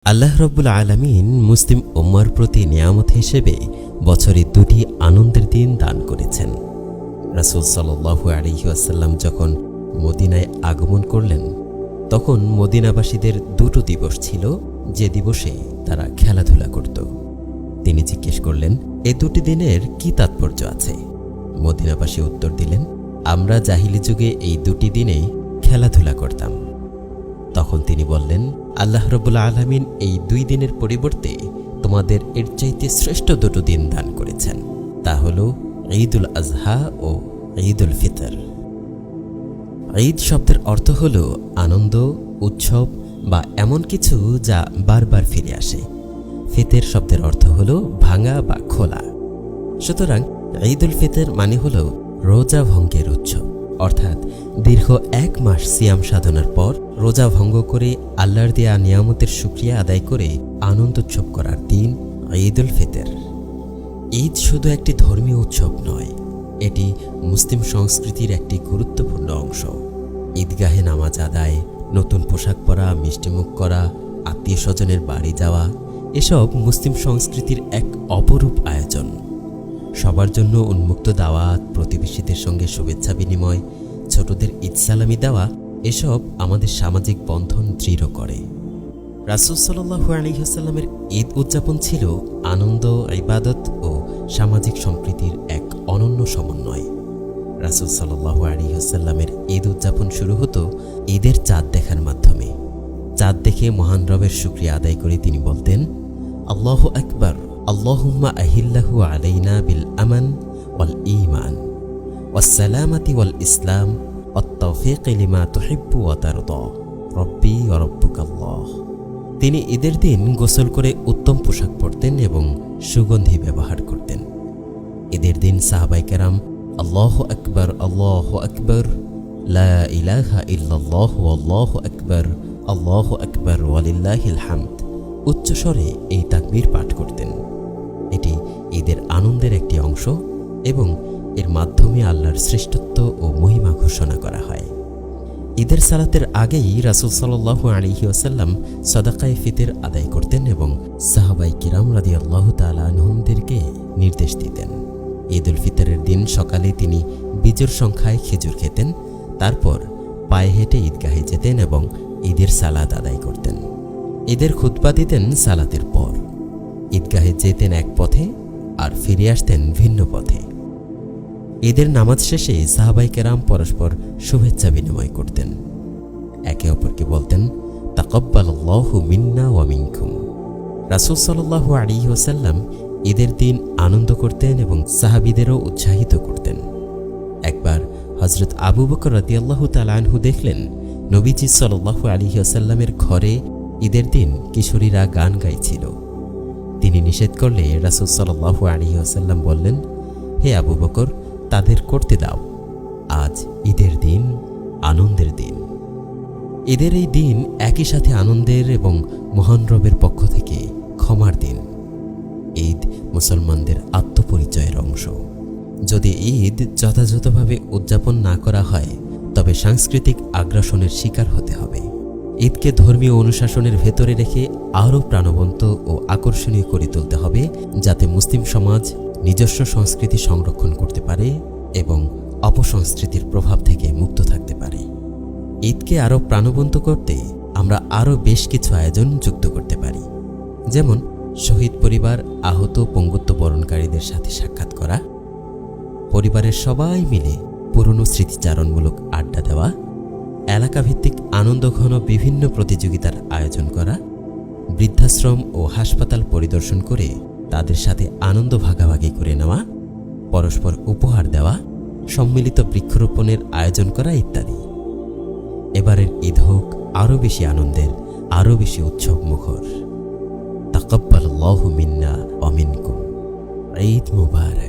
আল্লাহ রাব্বুল আলামিন মুসলিম উম্মার প্রতি নিয়ামত হিসেবে বছরে দুটি আনন্দের দিন দান করেছেন। রাসূল সাল্লাল্লাহু আলাইহি ওয়াসাল্লাম যখন মদিনায় আগমন করলেন, তখন মদিনাবাসীদের দুটো দিবস ছিল, যে দিবসে তারা খেলাধুলা করত। তিনি জিজ্ঞেস করলেন, এই দুটি দিনের কি তাৎপর্য আছে? মদিনাবাসী উত্তর দিলেন, আমরা জাহিলি যুগে এই দুটি দিনে খেলাধুলা করতাম। তখন তিনি বললেন, আল্লাহ রাব্বুল আলামিন এই দুই দিনের পরিবর্তে তোমাদের এর চাইতে শ্রেষ্ঠ দুটো দিন দান করেছেন, তা হল ঈদুল আজহা ও ঈদুল ফিতর। ঈদ শব্দের অর্থ হল আনন্দ, উৎসব বা এমন কিছু যা বারবার ফিরে আসে। ফিতর শব্দের অর্থ হল ভাঙা বা খোলা। সুতরাং ঈদুল ফিতর মানে হল রোজা ভঙ্গের উৎসব, অর্থাৎ দীর্ঘ 1 মাস সিয়াম সাধনার পর রোজা ভঙ্গ করে আল্লাহর দেয়া নিয়ামতের শুকরিয়া আদায় করে আনন্দোৎসব করার দিন ঈদুল ফিতর। ঈদ শুধু একটি ধর্মীয় উৎসব নয়, এটি মুসলিম সংস্কৃতির একটি গুরুত্বপূর্ণ অংশ। ঈদগাহে নামাজ আদায়, নতুন পোশাক পরা, মিষ্টিমুখ করা, আত্মীয় স্বজনের বাড়ি যাওয়া, এসব মুসলিম সংস্কৃতির এক অপরূপ আয়োজন। সবার জন্য উন্মুক্ত দাওয়াত, প্রতিবেশীদের সঙ্গে শুভেচ্ছা বিনিময়, ছোটদের ঈদ সালামি দেওয়া, এসব আমাদের সামাজিক বন্ধন দৃঢ় করে। রাসূল সাল্লাল্লাহু আলাইহি ওয়াসাল্লামের ঈদ উদযাপন ছিল আনন্দ, ইবাদত ও সামাজিক সম্প্রীতির এক অনন্য সমন্বয়। রাসূল সাল্লাল্লাহু আলাইহি ওয়াসাল্লামের ঈদ উদযাপন শুরু হতো ঈদের চাঁদ দেখার মাধ্যমে। চাঁদ দেখে মহান রবের শুকরিয়া আদায় করে তিনি বলতেন, আল্লাহু আকবার, আল্লাহুম্মা আহিল্লাহু আলাইনা বিল আমান ওয়াল ঈমান ওয়াস সালামাতি ওয়াল ইসলাম ওয়াত তাওফীক লিমা তুহিব্বু ওয়া তারদা, রব্বি ওয়া রব্বুকাল্লাহ। তিনি ঈদের দিন গোসল করে উত্তম পোশাক পরতেন এবং সুগন্ধি ব্যবহার করতেন। ঈদের দিন সাহাবায়ে কেরাম আল্লাহু আকবার, আল্লাহু আকবার, লা ইলাহা ইল্লাল্লাহু আল্লাহু আকবার, আল্লাহু আকবার ওয়ালিল্লাহিল হামদ উচ্চস্বরে এই তাকবীর পাঠ করতেন। এটি ঈদের আনন্দের একটি অংশ এবং এর মাধ্যমে আল্লাহর শ্রেষ্ঠত্ব ও মহিমা ঘোষণা করা হয়। ঈদের সালাতের আগেই রাসূল সাল্লাল্লাহু আলাইহি ওয়াসাল্লাম সাদাকায়ে ফিতর আদায় করতেন এবং সাহাবায়ে কিরাম রাদিয়াল্লাহু তাআলা আনহুমদেরকে নির্দেশ দিতেন। ঈদুল ফিতরের দিন সকালে তিনি বিজোড় সংখ্যায় খেজুর খেতেন, তারপর পায়ে হেঁটে ঈদগাহে যেতেন এবং ঈদের সালাত আদায় করতেন। ঈদের খুতবা দিতেন সালাতের পর। ঈদগাহে যেতেন এক পথে আর ফিরে আসতেন ভিন্ন পথে। ঈদের নামাজ শেষে সাহাবায়ে কেরাম পরস্পর শুভেচ্ছা বিনিময় করতেন। একে অপরকে বলতেন, তাকাব্বালাল্লাহু মিন্না ওয়া মিনকুম। রাসূল সাল্লাল্লাহু আলাইহি ওয়াসাল্লাম ঈদের দিন আনন্দ করতেন এবং সাহাবীদেরও উৎসাহিত করতেন। একবার হযরত আবু বকর রাদিয়াল্লাহু তাআলা আনহু দেখলেন, নবীজি সাল্লাল্লাহু আলাইহি ওয়াসাল্লামের ঘরে ঈদের দিন কিশোরীরা গান গাইছিল। তিনি নিষেধ করলে রাসূল সাল্লাল্লাহু আলাইহি ওয়াসাল্লাম বললেন, হে আবু বকর, তাদের করতে দাও, আজ ঈদের দিন, আনন্দের দিন। ঈদের এই দিন একই সাথে আনন্দের এবং মহান রবের পক্ষ থেকে ক্ষমার দিন। ঈদ মুসলমানদের আত্মপরিচয়ের অংশ। যদি ঈদ যথাযথভাবে উদযাপন না করা হয়, তবে সাংস্কৃতিক আগ্রাসনের শিকার হতে হবে। ঈদকে ধর্মীয় অনুশাসনের ভেতরে রেখে আরও প্রাণবন্ত ও আকর্ষণীয় করে তুলতে হবে, যাতে মুসলিম সমাজ নিজস্ব সংস্কৃতি সংরক্ষণ করতে পারে এবং অপসংস্কৃতির প্রভাব থেকে মুক্ত থাকতে পারে। ঈদকে আরও প্রাণবন্ত করতে আমরা আরও বেশ কিছু আয়োজন যুক্ত করতে পারি, যেমন শহীদ পরিবার, আহত পঙ্গুত্ব বরণকারীদের সাথে সাক্ষাৎ করা, পরিবারের সবাই মিলে পুরনো স্মৃতিচারণমূলক আড্ডা দেওয়া, এলাকাভিত্তিক আনন্দঘন বিভিন্ন প্রতিযোগিতার আয়োজন করা, বৃদ্ধাশ্রম ও হাসপাতাল পরিদর্শন করে তাদের সাথে আনন্দ ভাগাভাগি করে নেওয়া, পরস্পর উপহার দেওয়া, সম্মিলিত বৃক্ষরোপণের আয়োজন করা ইত্যাদি। এবারের ঈদ হোক আরও বেশি আনন্দের, আরও বেশি উৎসব মুখর। তাকাব্বালাল্লাহু মিন্না ওয়া মিনকুম। ঈদ মুবারক।